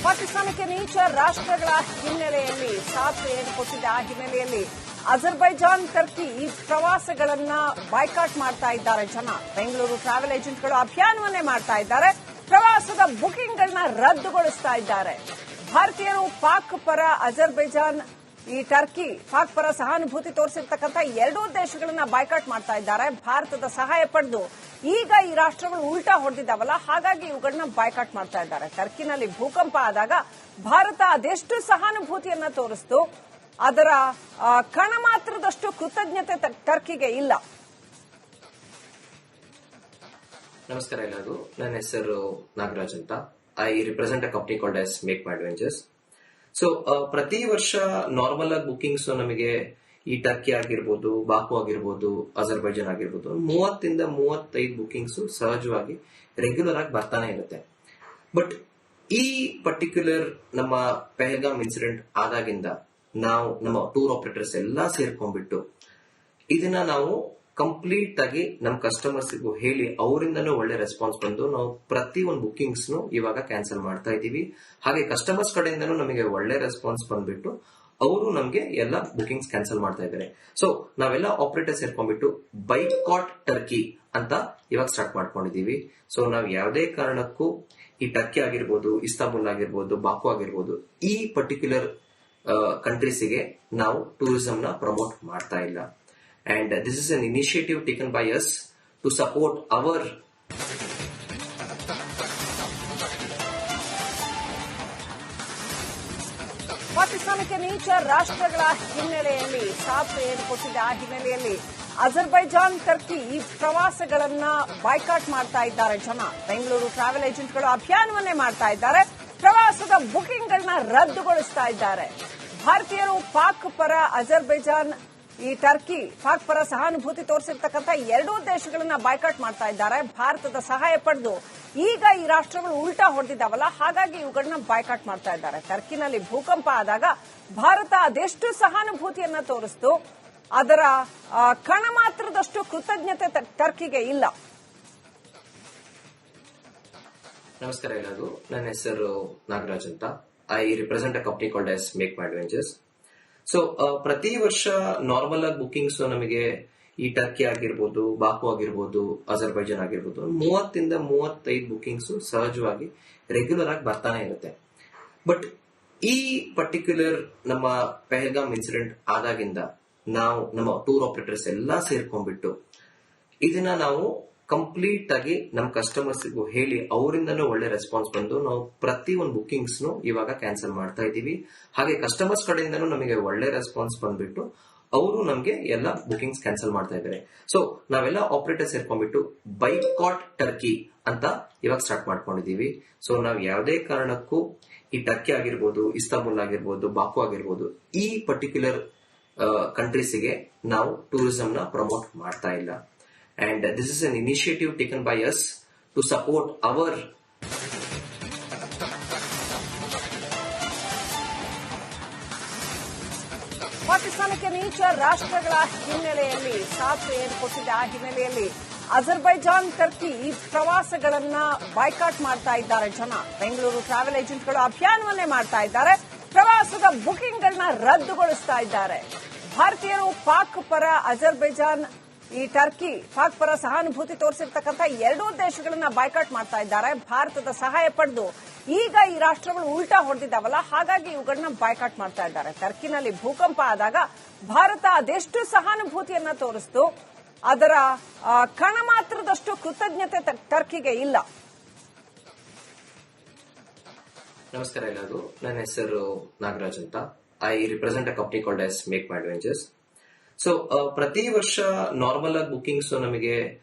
ಪಾಕಿಸ್ತಾನಕ್ಕೆ ನೀಚ ರಾಷ್ಟ್ರಗಳ ಹಿನ್ನೆಲೆಯಲ್ಲಿ ಸಾಥ್ ಕೊಟ್ಟಿದ್ದ ಹಿನ್ನೆಲೆಯಲ್ಲಿ ಅಜರ್ಬೈಜಾನ್ ಟರ್ಕಿ ಈ ಪ್ರವಾಸಗಳನ್ನ ಬಾಯ್ಕಾಟ್ ಮಾಡ್ತಾ ಇದ್ದಾರೆ ಜನ. ಬೆಂಗಳೂರು ಟ್ರಾವೆಲ್ ಏಜೆಂಟ್ಗಳು ಅಭಿಯಾನವನ್ನೇ ಮಾಡ್ತಾ ಇದ್ದಾರೆ. ಪ್ರವಾಸದ ಬುಕಿಂಗ್ಗಳನ್ನ ರದ್ದುಗೊಳಿಸ್ತಾ ಇದ್ದಾರೆ. ಭಾರತೀಯರು ಪಾಕ್ ಪರ ಅಜರ್ಬೈಜಾನ್ ಈ ಟರ್ಕಿ ಪಾಕ್ ಪರ ಸಹಾನುಭೂತಿ ತೋರಿಸಿರ್ತಕ್ಕಂಥ ಎರಡೂ ದೇಶಗಳನ್ನ ಬಾಯ್ಕಾಟ್ ಮಾಡ್ತಾ ಇದ್ದಾರೆ. ಭಾರತದ ಸಹಾಯ ಪಡೆದು ಈಗ ಈ ರಾಷ್ಟ್ರಗಳು ಉಲ್ಟಾ ಹೊಡೆದಿದ್ದಾವಲ್ಲ, ಹಾಗಾಗಿ ಇವುಗಳನ್ನ ಬಾಯ್ಕಾಟ್ ಮಾಡ್ತಾ ಇದ್ದಾರೆ. ಟರ್ಕಿನಲ್ಲಿ ಭೂಕಂಪ ಆದಾಗ ಭಾರತ ಅದೆಷ್ಟು ಸಹಾನುಭೂತಿಯನ್ನ ತೋರಿಸ್ತು, ಅದರ ಕಣ ಮಾತ್ರದಷ್ಟು ಕೃತಜ್ಞತೆ ಟರ್ಕಿಗೆ ಇಲ್ಲ. ನಮಸ್ಕಾರ ಎಲ್ಲರಿಗೂ. ನನ್ನ ಹೆಸರು ನಾಗರಾಜ್ ಅಂತ. I represent a company called as make my adventures. So ಪ್ರತಿ ವರ್ಷ ನಾರ್ಮಲ್ ಆಗಿ ಬುಕಿಂಗ್ಸ್ ನಮಗೆ ಈ ಟರ್ಕಿ ಆಗಿರ್ಬೋದು, ಬಾಕು ಆಗಿರ್ಬೋದು, ಅಜರ್ಬೈಜಾನ್ ಆಗಿರ್ಬೋದು 30 ಇಂದ 35 ಬುಕಿಂಗ್ಸ್ ಸಹಜವಾಗಿ ರೆಗ್ಯುಲರ್ ಆಗಿ ಬರ್ತಾನೆ ಇರುತ್ತೆ. ಬಟ್ ಈ ಪರ್ಟಿಕ್ಯುಲರ್ ನಮ್ಮ ಪೆಹಲ್ಗಾಮ್ ಇನ್ಸಿಡೆಂಟ್ ಆದಾಗಿಂದ ನಾವು ನಮ್ಮ ಟೂರ್ ಆಪರೇಟರ್ಸ್ ಎಲ್ಲಾ ಸೇರ್ಕೊಂಡ್ಬಿಟ್ಟು ಇದನ್ನ ನಾವು ಕಂಪ್ಲೀಟ್ ಆಗಿ ನಮ್ಮ ಕಸ್ಟಮರ್ಸ್ಗೂ ಹೇಳಿ ಅವರಿಂದನೂ ಒಳ್ಳೆ ರೆಸ್ಪಾನ್ಸ್ ಬಂದು ನಾವು ಪ್ರತಿ ಒಂದು ಬುಕಿಂಗ್ಸ್ ಇವಾಗ ಕ್ಯಾನ್ಸಲ್ ಮಾಡ್ತಾ ಇದೀವಿ. ಹಾಗೆ ಕಸ್ಟಮರ್ಸ್ ಕಡೆಯಿಂದನೂ ನಮಗೆ ಒಳ್ಳೆ ರೆಸ್ಪಾನ್ಸ್ ಬಂದ್ಬಿಟ್ಟು ಅವರು ನಮಗೆ ಎಲ್ಲ ಬುಕಿಂಗ್ಸ್ ಕ್ಯಾನ್ಸಲ್ ಮಾಡ್ತಾ ಇದ್ದಾರೆ. ಸೊ ನಾವೆಲ್ಲ ಆಪರೇಟರ್ ಸೇರ್ಕೊಂಡ್ಬಿಟ್ಟು ಬೈಕಾಟ್ ಟರ್ಕಿ ಅಂತ ಇವಾಗ ಸ್ಟಾರ್ಟ್ ಮಾಡ್ಕೊಂಡಿದೀವಿ. ಸೊ ನಾವು ಯಾವುದೇ ಕಾರಣಕ್ಕೂ ಈ ಟರ್ಕಿ ಆಗಿರ್ಬೋದು, ಇಸ್ತಾಂಬುಲ್ ಆಗಿರ್ಬೋದು, ಬಾಕು ಆಗಿರ್ಬೋದು ಈ ಪರ್ಟಿಕ್ಯುಲರ್ ಕಂಟ್ರೀಸಿಗೆ ನಾವು ಟೂರಿಸಂ ನ ಪ್ರಮೋಟ್ ಮಾಡ್ತಾ ಇಲ್ಲ. And this is an initiative taken by us to support our ಪಾಕಿಸ್ತಾನಕ್ಕೆ ನೀಚ ರಾಷ್ಟ್ರಗಳ ಹಿನ್ನೆಲೆಯಲ್ಲಿ ಸಾಥ್ ಕೊಟ್ಟಿದ್ದ ಹಿನ್ನೆಲೆಯಲ್ಲಿ ಅಜರ್ಬೈಜಾನ್ ಟರ್ಕಿ ಈ ಪ್ರವಾಸಗಳನ್ನ ಬಾಯ್ಕಾಟ್ ಮಾಡ್ತಾ ಇದ್ದಾರೆ ಜನ. ಬೆಂಗಳೂರು ಟ್ರಾವೆಲ್ ಏಜೆಂಟ್ಗಳು ಅಭಿಯಾನವನ್ನೇ ಮಾಡ್ತಾ ಇದ್ದಾರೆ. ಪ್ರವಾಸದ ಬುಕಿಂಗ್ಗಳನ್ನ ರದ್ದುಗೊಳಿಸ್ತಾ ಇದ್ದಾರೆ. ಭಾರತೀಯರು ಪಾಕ್ ಪರ ಅಜರ್ಬೈಜಾನ್ ಈ ಟರ್ಕಿ ಪಾಕ್ ಪರ ಸಹಾನುಭೂತಿ ತೋರಿಸಿರ್ತಕ್ಕಂಥ ಎರಡೂ ದೇಶಗಳನ್ನ ಬಾಯ್ಕಾಟ್ ಮಾಡ್ತಾ ಇದ್ದಾರೆ. ಭಾರತದ ಸಹಾಯ ಪಡೆದು ಈಗ ಈ ರಾಷ್ಟ್ರಗಳು ಉಲ್ಟಾ ಹೊಡೆದಿದ್ದಾವಲ್ಲ, ಹಾಗಾಗಿ ಇವುಗಳನ್ನ ಬಾಯ್ಕಾಟ್ ಮಾಡ್ತಾ ಇದ್ದಾರೆ. ಟರ್ಕಿನಲ್ಲಿ ಭೂಕಂಪ ಆದಾಗ ಭಾರತ ಅದೆಷ್ಟು ಸಹಾನುಭೂತಿಯನ್ನ ತೋರಿಸ್ತು, ಅದರ ಕಣ ಮಾತ್ರದಷ್ಟು ಕೃತಜ್ಞತೆ ಟರ್ಕಿಗೆ ಇಲ್ಲ. ನಮಸ್ಕಾರ ಎಲ್ಲರಿಗೂ. ನನ್ನ ಹೆಸರು ನಾಗರಾಜ್ ಅಂತ. I represent a company called as make my adventures. So ಪ್ರತಿ ವರ್ಷ ನಾರ್ಮಲ್ ಆಗಿ ಬುಕಿಂಗ್ಸ್ ನಮಗೆ ಈ ಟರ್ಕಿ ಆಗಿರ್ಬೋದು, ಬಾಕು ಆಗಿರ್ಬೋದು, ಅಜರ್ಬೈಜಾನ್ ಆಗಿರ್ಬೋದು 30 ಇಂದ 35 ಬುಕಿಂಗ್ಸ್ ಸಹಜವಾಗಿ ರೆಗ್ಯುಲರ್ ಆಗಿ ಬರ್ತಾನೆ ಇರುತ್ತೆ. ಬಟ್ ಈ ಪರ್ಟಿಕ್ಯುಲರ್ ನಮ್ಮ ಪೆಹಲ್ಗಾಮ್ ಇನ್ಸಿಡೆಂಟ್ ಆದಾಗಿಂದ ನಾವು ನಮ್ಮ ಟೂರ್ ಆಪರೇಟರ್ಸ್ ಎಲ್ಲಾ ಸೇರ್ಕೊಂಡ್ಬಿಟ್ಟು ಇದನ್ನ ನಾವು ಕಂಪ್ಲೀಟ್ ಆಗಿ ನಮ್ಮ ಕಸ್ಟಮರ್ಸ್ಗೂ ಹೇಳಿ ಅವರಿಂದನೂ ಒಳ್ಳೆ ರೆಸ್ಪಾನ್ಸ್ ಬಂದು ನಾವು ಪ್ರತಿ ಒಂದು ಬುಕಿಂಗ್ಸ್ ಇವಾಗ ಕ್ಯಾನ್ಸಲ್ ಮಾಡ್ತಾ ಇದೀವಿ. ಹಾಗೆ ಕಸ್ಟಮರ್ಸ್ ಕಡೆಯಿಂದನೂ ನಮಗೆ ಒಳ್ಳೆ ರೆಸ್ಪಾನ್ಸ್ ಬಂದ್ಬಿಟ್ಟು ಅವರು ನಮಗೆ ಎಲ್ಲ ಬುಕಿಂಗ್ಸ್ ಕ್ಯಾನ್ಸಲ್ ಮಾಡ್ತಾ ಇದ್ದಾರೆ. ಸೊ ನಾವೆಲ್ಲ ಆಪರೇಟರ್ ಸೇರ್ಕೊಂಡ್ಬಿಟ್ಟು ಬೈಕಾಟ್ ಟರ್ಕಿ ಅಂತ ಇವಾಗ ಸ್ಟಾರ್ಟ್ ಮಾಡ್ಕೊಂಡಿದೀವಿ. ಸೊ ನಾವು ಯಾವುದೇ ಕಾರಣಕ್ಕೂ ಈ ಟರ್ಕಿ ಆಗಿರ್ಬೋದು, ಇಸ್ತಾಂಬುಲ್ ಆಗಿರ್ಬೋದು, ಬಾಕು ಆಗಿರ್ಬೋದು ಈ ಪರ್ಟಿಕ್ಯುಲರ್ ಕಂಟ್ರೀಸಿಗೆ ನಾವು ಟೂರಿಸಂ ನ ಪ್ರಮೋಟ್ ಮಾಡ್ತಾ ಇಲ್ಲ. And this is an initiative taken by us to support our ಪಾಕಿಸ್ತಾನಕ್ಕೆ ನೀಚ ರಾಷ್ಟ್ರಗಳ ಹಿನ್ನೆಲೆಯಲ್ಲಿ ಸಾಥ್ ಕೊಟ್ಟಿದ್ದ ಹಿನ್ನೆಲೆಯಲ್ಲಿ ಅಜರ್ಬೈಜಾನ್ ಟರ್ಕಿ ಈ ಪ್ರವಾಸಗಳನ್ನ ಬಾಯ್ಕಾಟ್ ಮಾಡ್ತಾ ಇದ್ದಾರೆ ಜನ. ಬೆಂಗಳೂರು ಟ್ರಾವೆಲ್ ಏಜೆಂಟ್ಗಳು ಅಭಿಯಾನವನ್ನೇ ಮಾಡ್ತಾ ಇದ್ದಾರೆ. ಪ್ರವಾಸದ ಬುಕಿಂಗ್ಗಳನ್ನ ರದ್ದುಗೊಳಿಸ್ತಾ ಇದ್ದಾರೆ. ಭಾರತೀಯರು ಪಾಕ್ ಪರ ಅಜರ್ಬೈಜಾನ್ ಈ ಟರ್ಕಿ ಪಾಕ್ ಪರ ಸಹಾನುಭೂತಿ ತೋರಿಸಿರ್ತಕ್ಕಂಥ ಎರಡೂ ದೇಶಗಳನ್ನ ಬಾಯ್ಕಾಟ್ ಮಾಡ್ತಾ ಇದ್ದಾರೆ. ಭಾರತದ ಸಹಾಯ ಪಡೆದು ಈಗ ಈ ರಾಷ್ಟ್ರಗಳು ಉಲ್ಟಾ ಹೊಡೆದಿದ್ದಾವಲ್ಲ, ಹಾಗಾಗಿ ಇವುಗಳನ್ನ ಬಾಯ್ಕಾಟ್ ಮಾಡ್ತಾ ಇದ್ದಾರೆ. ಟರ್ಕಿನಲ್ಲಿ ಭೂಕಂಪ ಆದಾಗ ಭಾರತ ಅದೆಷ್ಟು ಸಹಾನುಭೂತಿಯನ್ನ ತೋರಿಸ್ತು, ಅದರ ಕಣ ಮಾತ್ರದಷ್ಟು ಕೃತಜ್ಞತೆ ಟರ್ಕಿಗೆ ಇಲ್ಲ. ನಮಸ್ಕಾರ ಎಲ್ಲರಿಗೂ. ನನ್ನ ಹೆಸರು ನಾಗರಾಜ್ ಅಂತ. I represent a company called as make my adventures. So ಪ್ರತಿ ವರ್ಷ ನಾರ್ಮಲ್ ಆಗಿ ಬುಕಿಂಗ್ಸ್ ನಮಗೆ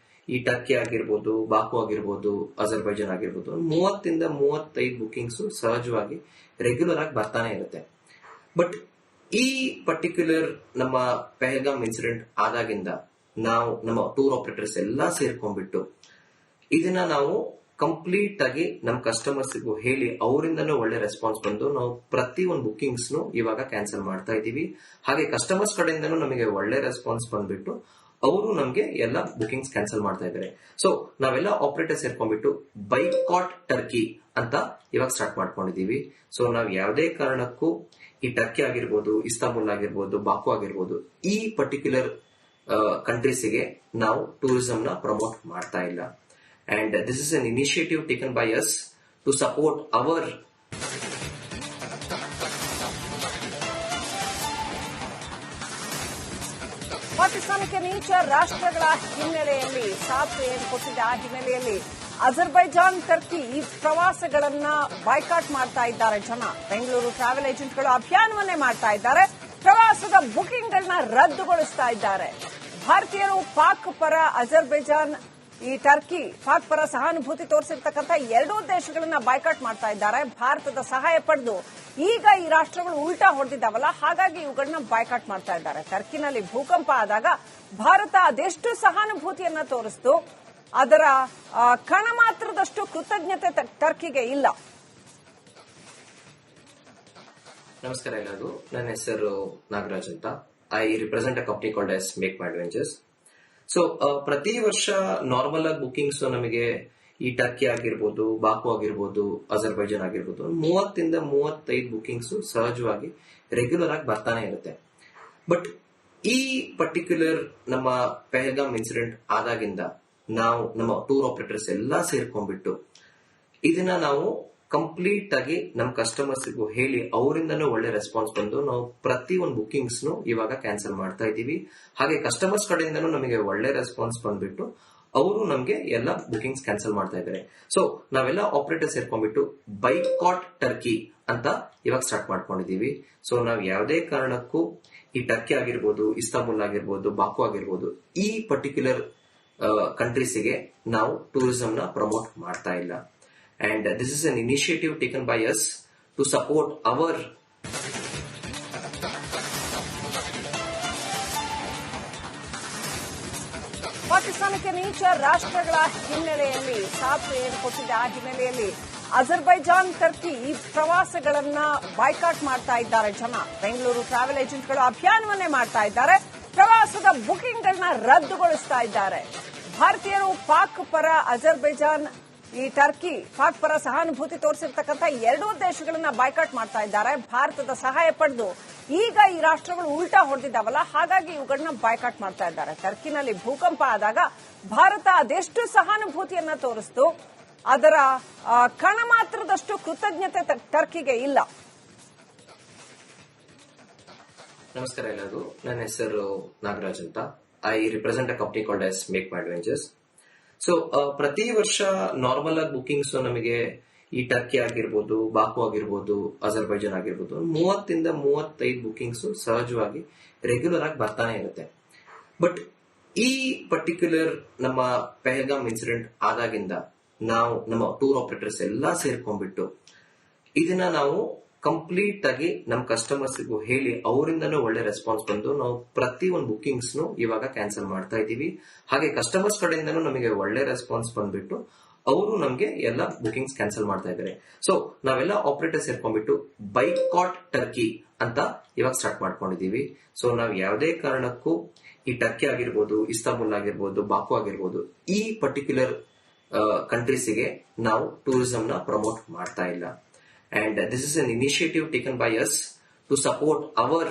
ಈ ಟರ್ಕಿ ಆಗಿರ್ಬೋದು, ಬಾಕು ಆಗಿರ್ಬೋದು, ಅಜರ್ಬೈಜಾನ್ ಆಗಿರ್ಬೋದು 30 ಇಂದ 35 ಬುಕಿಂಗ್ಸ್ ಸಹಜವಾಗಿ ರೆಗ್ಯುಲರ್ ಆಗಿ ಬರ್ತಾನೆ ಇರುತ್ತೆ. ಬಟ್ ಈ ಪರ್ಟಿಕ್ಯುಲರ್ ನಮ್ಮ ಪೆಹಲ್ಗಾಮ್ ಇನ್ಸಿಡೆಂಟ್ ಆದಾಗಿಂದ ನಾವು ನಮ್ಮ ಟೂರ್ ಆಪರೇಟರ್ಸ್ ಎಲ್ಲಾ ಸೇರ್ಕೊಂಡ್ಬಿಟ್ಟು ಇದನ್ನ ನಾವು ಕಂಪ್ಲೀಟ್ ಆಗಿ ನಮ್ಮ ಕಸ್ಟಮರ್ಸ್ಗೂ ಹೇಳಿ ಅವರಿಂದನೂ ಒಳ್ಳೆ ರೆಸ್ಪಾನ್ಸ್ ಬಂದು ನಾವು ಪ್ರತಿ ಒಂದು ಬುಕಿಂಗ್ಸ್ ಇವಾಗ ಕ್ಯಾನ್ಸಲ್ ಮಾಡ್ತಾ ಇದೀವಿ. ಹಾಗೆ ಕಸ್ಟಮರ್ಸ್ ಕಡೆಯಿಂದನೂ ನಮಗೆ ಒಳ್ಳೆ ರೆಸ್ಪಾನ್ಸ್ ಬಂದ್ಬಿಟ್ಟು ಅವರು ನಮ್ಗೆ ಎಲ್ಲ ಬುಕಿಂಗ್ಸ್ ಕ್ಯಾನ್ಸಲ್ ಮಾಡ್ತಾ ಇದ್ದಾರೆ. ಸೊ ನಾವೆಲ್ಲ ಆಪರೇಟರ್ ಸೇರ್ಕೊಂಡ್ಬಿಟ್ಟು ಬೈಕಾಟ್ ಟರ್ಕಿ ಅಂತ ಇವಾಗ ಸ್ಟಾರ್ಟ್ ಮಾಡ್ಕೊಂಡಿದೀವಿ. ಸೊ ನಾವ್ ಯಾವುದೇ ಕಾರಣಕ್ಕೂ ಈ ಟರ್ಕಿ ಆಗಿರ್ಬೋದು, ಇಸ್ತಾಂಬುಲ್ ಆಗಿರ್ಬೋದು, ಬಾಕು ಆಗಿರ್ಬೋದು, ಈ ಪರ್ಟಿಕ್ಯುಲರ್ ಕಂಟ್ರೀಸ್ಗೆ ನಾವು ಟೂರಿಸಂ ನ ಪ್ರಮೋಟ್ ಮಾಡ್ತಾ ಇಲ್ಲ. And this is an initiative taken by us to support our ಪಾಕಿಸ್ತಾನಕ್ಕೆ ನೀಚ ರಾಷ್ಟ್ರಗಳ ಹಿನ್ನೆಲೆಯಲ್ಲಿ ಸಾಥ್ ಏನು ಕೊಟ್ಟಿದೆ, ಆ ಹಿನ್ನೆಲೆಯಲ್ಲಿ ಅಜರ್ಬೈಜಾನ್, ಟರ್ಕಿ ಈ ಪ್ರವಾಸಗಳನ್ನ ಬಾಯ್ಕಾಟ್ ಮಾಡ್ತಾ ಇದ್ದಾರೆ ಜನ. ಬೆಂಗಳೂರು ಟ್ರಾವೆಲ್ ಏಜೆಂಟ್ಗಳು ಅಭಿಯಾನವನ್ನೇ ಮಾಡ್ತಾ ಇದ್ದಾರೆ. ಪ್ರವಾಸದ ಬುಕಿಂಗ್ಗಳನ್ನ ರದ್ದುಗೊಳಿಸ್ತಾ ಇದ್ದಾರೆ. ಭಾರತೀಯರು ಪಾಕ್ ಪರ, ಅಜರ್ಬೈಜಾನ್ ಈ ಟರ್ಕಿ ಪಾಕ್ ಪರ ಸಹಾನುಭೂತಿ ತೋರಿಸಿರ್ತಕ್ಕಂಥ ಎರಡೂ ದೇಶಗಳನ್ನ ಬಾಯ್ಕಾಟ್ ಮಾಡ್ತಾ ಇದ್ದಾರೆ. ಭಾರತದ ಸಹಾಯ ಪಡೆದು ಈಗ ಈ ರಾಷ್ಟ್ರಗಳು ಉಲ್ಟಾ ಹೊಡೆದಿದ್ದಾವಲ್ಲ, ಹಾಗಾಗಿ ಇವುಗಳನ್ನ ಬಾಯ್ಕಾಟ್ ಮಾಡ್ತಾ ಇದ್ದಾರೆ. ಟರ್ಕಿನಲ್ಲಿ ಭೂಕಂಪ ಆದಾಗ ಭಾರತ ಅದೆಷ್ಟು ಸಹಾನುಭೂತಿಯನ್ನ ತೋರಿಸಿತು, ಅದರ ಕಣ ಮಾತ್ರದಷ್ಟು ಕೃತಜ್ಞತೆ ಟರ್ಕಿಗೆ ಇಲ್ಲ. ನಮಸ್ಕಾರ ಎಲ್ಲರಿಗೂ. ನನ್ನ ಹೆಸರು ನಾಗರಾಜ್ ಅಂತ. I represent a company called as make my adventures. So ಪ್ರತಿ ವರ್ಷ ನಾರ್ಮಲ್ ಆಗಿ ಬುಕಿಂಗ್ಸ್ ನಮಗೆ ಈ ಟರ್ಕಿ ಆಗಿರ್ಬೋದು, ಬಾಕು ಆಗಿರ್ಬೋದು, ಅಜರ್ಬೈಜಾನ್ ಆಗಿರ್ಬೋದು 30 ಇಂದ 35 ಬುಕಿಂಗ್ಸ್ ಸಹಜವಾಗಿ ರೆಗ್ಯುಲರ್ ಆಗಿ ಬರ್ತಾನೆ ಇರುತ್ತೆ. ಬಟ್ ಈ ಪರ್ಟಿಕ್ಯುಲರ್ ನಮ್ಮ ಪಹಲ್ಗಾಮ್ ಇನ್ಸಿಡೆಂಟ್ ಆದಾಗಿಂದ ನಾವು ನಮ್ಮ ಟೂರ್ ಆಪರೇಟರ್ಸ್ ಎಲ್ಲಾ ಸೇರ್ಕೊಂಡ್ಬಿಟ್ಟು ಇದನ್ನ ನಾವು ಕಂಪ್ಲೀಟ್ ಆಗಿ ನಮ್ಮ ಕಸ್ಟಮರ್ಸ್ಗೂ ಹೇಳಿ ಅವರಿಂದನೂ ಒಳ್ಳೆ ರೆಸ್ಪಾನ್ಸ್ ಬಂದು ನಾವು ಪ್ರತಿ ಒಂದು ಬುಕಿಂಗ್ಸ್ ಇವಾಗ ಕ್ಯಾನ್ಸಲ್ ಮಾಡ್ತಾ ಇದ್ದೀವಿ. ಹಾಗೆ ಕಸ್ಟಮರ್ಸ್ ಕಡೆಯಿಂದನೂ ನಮಗೆ ಒಳ್ಳೆ ರೆಸ್ಪಾನ್ಸ್ ಬಂದ್ಬಿಟ್ಟು ಅವರು ನಮಗೆ ಎಲ್ಲ ಬುಕಿಂಗ್ಸ್ ಕ್ಯಾನ್ಸಲ್ ಮಾಡ್ತಾ ಇದ್ದಾರೆ. ಸೊ ನಾವೆಲ್ಲ ಆಪರೇಟರ್ ಸೇರ್ಕೊಂಡ್ಬಿಟ್ಟು ಬೈಕಾಟ್ ಟರ್ಕಿ ಅಂತ ಇವಾಗ ಸ್ಟಾರ್ಟ್ ಮಾಡ್ಕೊಂಡಿದೀವಿ. ಸೊ ನಾವ್ ಯಾವುದೇ ಕಾರಣಕ್ಕೂ ಈ ಟರ್ಕಿ ಆಗಿರ್ಬೋದು, ಇಸ್ತಾಂಬುಲ್ ಆಗಿರ್ಬೋದು, ಬಾಕು ಆಗಿರ್ಬೋದು, ಈ ಪರ್ಟಿಕ್ಯುಲರ್ ಕಂಟ್ರೀಸ್ಗೆ ನಾವು ಟೂರಿಸಂ ನ ಪ್ರಮೋಟ್ ಮಾಡ್ತಾ ಇಲ್ಲ. And this is an initiative taken by us to support our ಪಾಕಿಸ್ತಾನಕ್ಕೆ ನೀಚ ರಾಷ್ಟ್ರಗಳ ಹಿನ್ನೆಲೆಯಲ್ಲಿ ಸಾಥ್ ಏನು ಕೊಟ್ಟಿದೆ, ಆ ಹಿನ್ನೆಲೆಯಲ್ಲಿ ಅಜರ್ಬೈಜಾನ್, ಟರ್ಕಿ ಈ ಪ್ರವಾಸಗಳನ್ನ ಬಾಯ್ಕಾಟ್ ಮಾಡ್ತಾ ಇದ್ದಾರೆ ಜನ. ಬೆಂಗಳೂರು ಟ್ರಾವೆಲ್ ಏಜೆಂಟ್ಗಳು ಅಭಿಯಾನವನ್ನೇ ಮಾಡ್ತಾ ಇದ್ದಾರೆ. ಪ್ರವಾಸದ ಬುಕಿಂಗ್ಗಳನ್ನ ರದ್ದುಗೊಳಿಸ್ತಾ ಇದ್ದಾರೆ. ಭಾರತೀಯರು ಪಾಕ್ ಪರ, ಅಜರ್ಬೈಜಾನ್ ಈ ಟರ್ಕಿ ಪಾಕ್ ಪರ ಸಹಾನುಭೂತಿ ತೋರಿಸಿರ್ತಕ್ಕಂಥ ಎರಡೂ ದೇಶಗಳನ್ನ ಬಾಯ್ಕಾಟ್ ಮಾಡ್ತಾ ಇದ್ದಾರೆ. ಭಾರತದ ಸಹಾಯ ಪಡೆದು ಈಗ ಈ ರಾಷ್ಟ್ರಗಳು ಉಲ್ಟಾ ಹೊಡೆದಿದ್ದಾವಲ್ಲ, ಹಾಗಾಗಿ ಇವುಗಳನ್ನ ಬಾಯ್ಕಾಟ್ ಮಾಡ್ತಾ ಇದ್ದಾರೆ. ಟರ್ಕಿನಲ್ಲಿ ಭೂಕಂಪ ಆದಾಗ ಭಾರತ ಅದೆಷ್ಟು ಸಹಾನುಭೂತಿಯನ್ನ ತೋರಿಸಿತು, ಅದರ ಕಣ ಮಾತ್ರದಷ್ಟು ಕೃತಜ್ಞತೆ ಟರ್ಕಿಗೆ ಇಲ್ಲ. ನಮಸ್ಕಾರ ಎಲ್ಲರಿಗೂ. ನನ್ನ ಹೆಸರು ನಾಗರಾಜ್ ಅಂತ. I represent a company called as make my adventures. So ಪ್ರತಿ ವರ್ಷ ನಾರ್ಮಲ್ ಆಗಿ ಬುಕಿಂಗ್ಸ್ ನಮಗೆ ಈ ಟರ್ಕಿ ಆಗಿರ್ಬೋದು, ಬಾಕು ಆಗಿರ್ಬೋದು, ಅಜರ್ಬೈಜಾನ್ ಆಗಿರ್ಬೋದು 30 ಇಂದ 35 ಬುಕಿಂಗ್ಸ್ ಸಹಜವಾಗಿ ರೆಗ್ಯುಲರ್ ಆಗಿ ಬರ್ತಾನೆ ಇರುತ್ತೆ. ಬಟ್ ಈ ಪರ್ಟಿಕ್ಯುಲರ್ ನಮ್ಮ ಪಹಲ್ಗಾಮ್ ಇನ್ಸಿಡೆಂಟ್ ಆದಾಗಿಂದ ನಾವು ನಮ್ಮ ಟೂರ್ ಆಪರೇಟರ್ಸ್ ಎಲ್ಲಾ ಸೇರ್ಕೊಂಡ್ಬಿಟ್ಟು ಇದನ್ನ ನಾವು ಕಂಪ್ಲೀಟ್ ಆಗಿ ನಮ್ಮ ಕಸ್ಟಮರ್ಸ್ಗೂ ಹೇಳಿ ಅವರಿಂದನೂ ಒಳ್ಳೆ ರೆಸ್ಪಾನ್ಸ್ ಬಂದು ನಾವು ಪ್ರತಿ ಒಂದು ಬುಕಿಂಗ್ಸ್ ಇವಾಗ ಕ್ಯಾನ್ಸಲ್ ಮಾಡ್ತಾ ಇದ್ದೀವಿ. ಹಾಗೆ ಕಸ್ಟಮರ್ಸ್ ಕಡೆಯಿಂದನೂ ನಮಗೆ ಒಳ್ಳೆ ರೆಸ್ಪಾನ್ಸ್ ಬಂದ್ಬಿಟ್ಟು ಅವರು ನಮಗೆ ಎಲ್ಲ ಬುಕಿಂಗ್ಸ್ ಕ್ಯಾನ್ಸಲ್ ಮಾಡ್ತಾ ಇದ್ದಾರೆ. ಸೊ ನಾವೆಲ್ಲ ಆಪರೇಟರ್ ಸೇರ್ಕೊಂಡ್ಬಿಟ್ಟು ಬೈಕಾಟ್ ಟರ್ಕಿ ಅಂತ ಇವಾಗ ಸ್ಟಾರ್ಟ್ ಮಾಡ್ಕೊಂಡಿದೀವಿ. ಸೊ ನಾವ್ ಯಾವುದೇ ಕಾರಣಕ್ಕೂ ಈ ಟರ್ಕಿ ಆಗಿರ್ಬೋದು, ಇಸ್ತಾಂಬುಲ್ ಆಗಿರ್ಬೋದು, ಬಾಕು ಆಗಿರ್ಬೋದು, ಈ ಪರ್ಟಿಕ್ಯುಲರ್ ಕಂಟ್ರೀಸ್ಗೆ ನಾವು ಟೂರಿಸಂ ನ ಪ್ರಮೋಟ್ ಮಾಡ್ತಾ ಇಲ್ಲ. And this is an initiative taken by us to support our